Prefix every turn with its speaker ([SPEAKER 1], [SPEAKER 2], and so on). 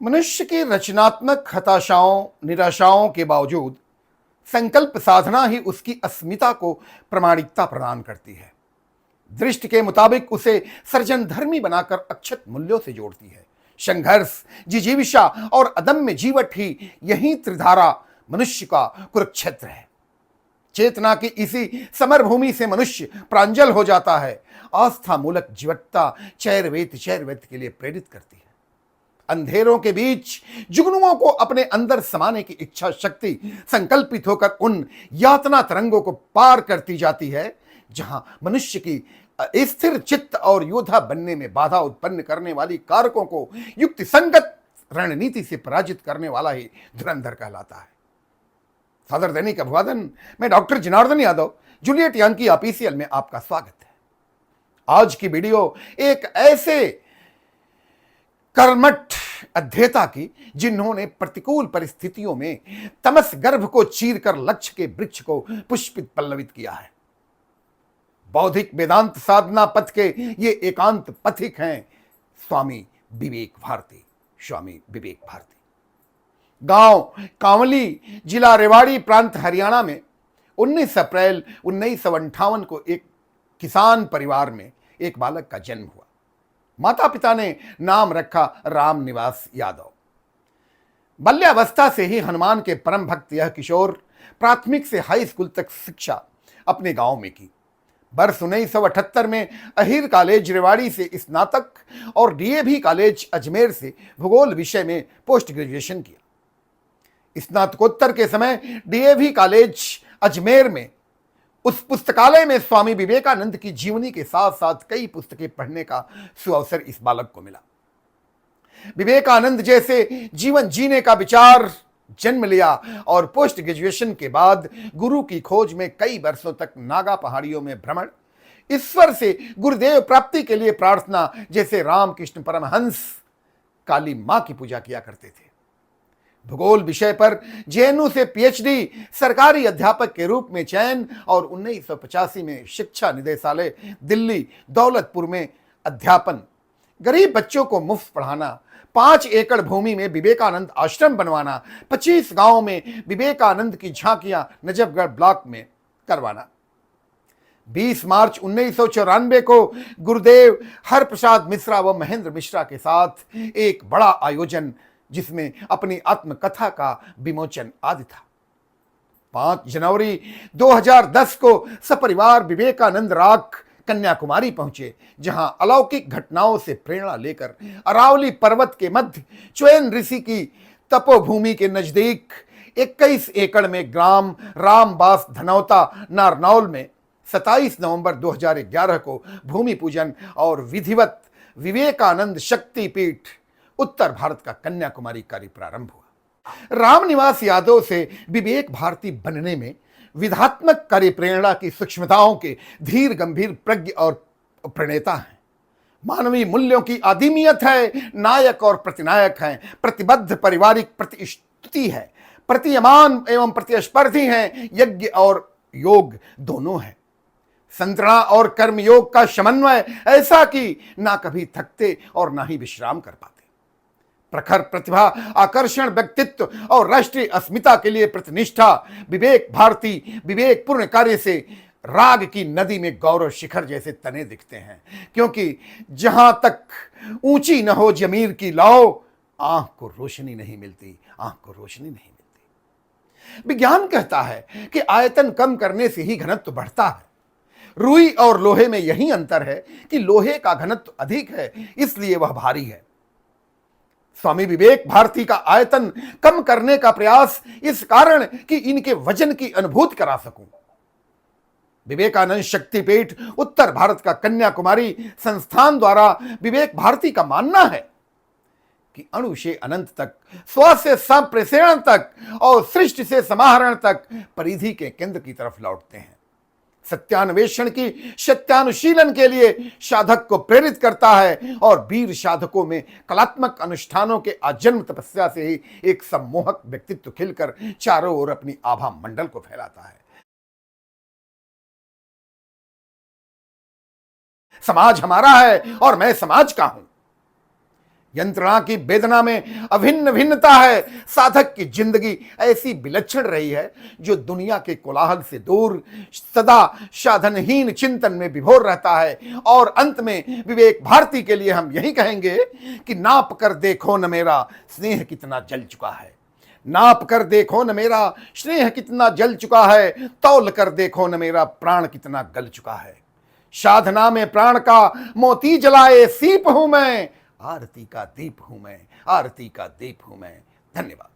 [SPEAKER 1] मनुष्य की रचनात्मक हताशाओं निराशाओं के बावजूद संकल्प साधना ही उसकी अस्मिता को प्रामाणिकता प्रदान करती है। दृष्टि के मुताबिक उसे सर्जन धर्मी बनाकर अक्षत मूल्यों से जोड़ती है। संघर्ष, जिजीविषा और अदम्य जीवट ही यही त्रिधारा मनुष्य का कुरुक्षेत्र है। चेतना की इसी समरभूमि से मनुष्य प्रांजल हो जाता है। आस्था मूलक जीवटता चैरवेत के लिए प्रेरित करती है। अंधेरों के बीच जुगनुओं को अपने अंदर समाने की इच्छा शक्ति संकल्पित होकर उन यातना तरंगों को पार करती जाती है जहां मनुष्य की स्थिर चित्त और योद्धा बनने में बाधा उत्पन्न करने वाली कारकों को युक्ति संगत रणनीति से पराजित करने वाला ही धुरंधर कहलाता है। सादर दैनिक अभिवादन। मैं doctor Janardan Yadav, Juliet Yankee official में आपका स्वागत है। आज की वीडियो एक ऐसे कर्मठ अध्येता की जिन्होंने प्रतिकूल परिस्थितियों में तमस गर्भ को चीरकर लक्ष्य के वृक्ष को पुष्पित पल्लवित किया है। बौद्धिक वेदांत साधना पथ के ये एकांत पथिक हैं स्वामी विवेक भारती। गांव कांवली, जिला रेवाड़ी, प्रांत हरियाणा में 19 अप्रैल 1958 को एक किसान परिवार में एक बालक का जन्म हुआ। माता पिता ने नाम रखा राम निवास यादव। बाल्यावस्था से ही हनुमान के परम भक्त यह किशोर प्राथमिक से हाई स्कूल तक शिक्षा अपने गांव में की। वर्ष 1978 में अहिर कॉलेज रेवाड़ी से स्नातक और डीएवी कॉलेज अजमेर से भूगोल विषय में पोस्ट ग्रेजुएशन किया। स्नातकोत्तर के समय डीएवी कॉलेज अजमेर में उस पुस्तकालय में स्वामी विवेकानंद की जीवनी के साथ साथ कई पुस्तकें पढ़ने का सुअवसर इस बालक को मिला। विवेकानंद जैसे जीवन जीने का विचार जन्म लिया और पोस्ट ग्रेजुएशन के बाद गुरु की खोज में कई वर्षों तक नागा पहाड़ियों में भ्रमण, ईश्वर से गुरुदेव प्राप्ति के लिए प्रार्थना, जैसे रामकृष्ण परमहंस काली मां की पूजा किया करते थे। भूगोल विषय पर जेएनयू से पीएचडी, सरकारी अध्यापक के रूप में चयन और 1985 में शिक्षा निदेशालय दिल्ली दौलतपुर में अध्यापन, गरीब बच्चों को मुफ्त पढ़ाना, 5 एकड़ भूमि में विवेकानंद आश्रम बनवाना, 25 गांवों में विवेकानंद की झांकियां नजफगढ़ ब्लॉक में करवाना। 20 मार्च 1994 को गुरुदेव हरप्रसाद मिश्रा व महेंद्र मिश्रा के साथ एक बड़ा आयोजन जिसमें अपनी आत्मकथा का विमोचन आदि था। 5 जनवरी 2010 को सपरिवार विवेकानंद रॉक कन्याकुमारी पहुंचे, जहां अलौकिक घटनाओं से प्रेरणा लेकर अरावली पर्वत के मध्य च्वेन ऋषि की तपोभूमि के नजदीक 21 एकड़ में ग्राम रामबास धनौता नारनौल में 27 नवंबर 2011 को भूमि पूजन और विधिवत विवेकानंद शक्तिपीठ उत्तर भारत का कन्याकुमारी कार्य प्रारंभ हुआ। रामनिवास यादव से विवेक भारती बनने में विधात्मक कार्य प्रेरणा की सूक्ष्मताओं के धीर गंभीर प्रज्ञ और प्रणेता हैं। मानवीय मूल्यों की आदिमियत है, नायक और प्रतिनायक हैं, प्रतिबद्ध पारिवारिक प्रतिस्तुति है, प्रतियमान एवं प्रतिस्पर्धी हैं, यज्ञ और योग दोनों हैं। संतरणा और कर्मयोग का समन्वय ऐसा कि ना कभी थकते और ना ही विश्राम कर पाते। प्रखर प्रतिभा, आकर्षण व्यक्तित्व और राष्ट्रीय अस्मिता के लिए प्रतिनिष्ठा, विवेक भारती विवेकपूर्ण कार्य से राग की नदी में गौरव शिखर जैसे तने दिखते हैं, क्योंकि जहां तक ऊंची न हो जमीर की लौ, आंख को रोशनी नहीं मिलती। विज्ञान कहता है कि आयतन कम करने से ही घनत्व बढ़ता है। रुई और लोहे में यही अंतर है कि लोहे का घनत्व अधिक है, इसलिए वह भारी है। स्वामी विवेक भारती का आयतन कम करने का प्रयास इस कारण कि इनके वजन की अनुभूति करा सकूं। विवेकानंद शक्तिपीठ उत्तर भारत का कन्याकुमारी संस्थान द्वारा विवेक भारती का मानना है कि अणु से अनंत तक, स्व से संप्रेषण तक और सृष्टि से समाहरण तक परिधि के केंद्र की तरफ लौटते हैं। सत्यान्वेषण की सत्यानुशीलन के लिए साधक को प्रेरित करता है और वीर साधकों में कलात्मक अनुष्ठानों के आजन्म तपस्या से ही एक सम्मोहक व्यक्तित्व खिलकर चारों ओर अपनी आभा मंडल को फैलाता है। समाज हमारा है और मैं समाज का हूं। यंत्रणा की वेदना में अभिन्न भिन्नता है। साधक की जिंदगी ऐसी विलक्षण रही है जो दुनिया के कोलाहल से दूर सदा साधनहीन चिंतन में विभोर रहता है। और अंत में विवेक भारती के लिए हम यही कहेंगे कि नाप कर देखो न मेरा स्नेह कितना जल चुका है, नाप कर देखो न मेरा स्नेह कितना जल चुका है, तौल कर देखो न मेरा प्राण कितना गल चुका है। साधना में प्राण का मोती जलाए सीप हूं मैं, आरती का दीप हूं मैं, आरती का दीप हूं मैं। धन्यवाद।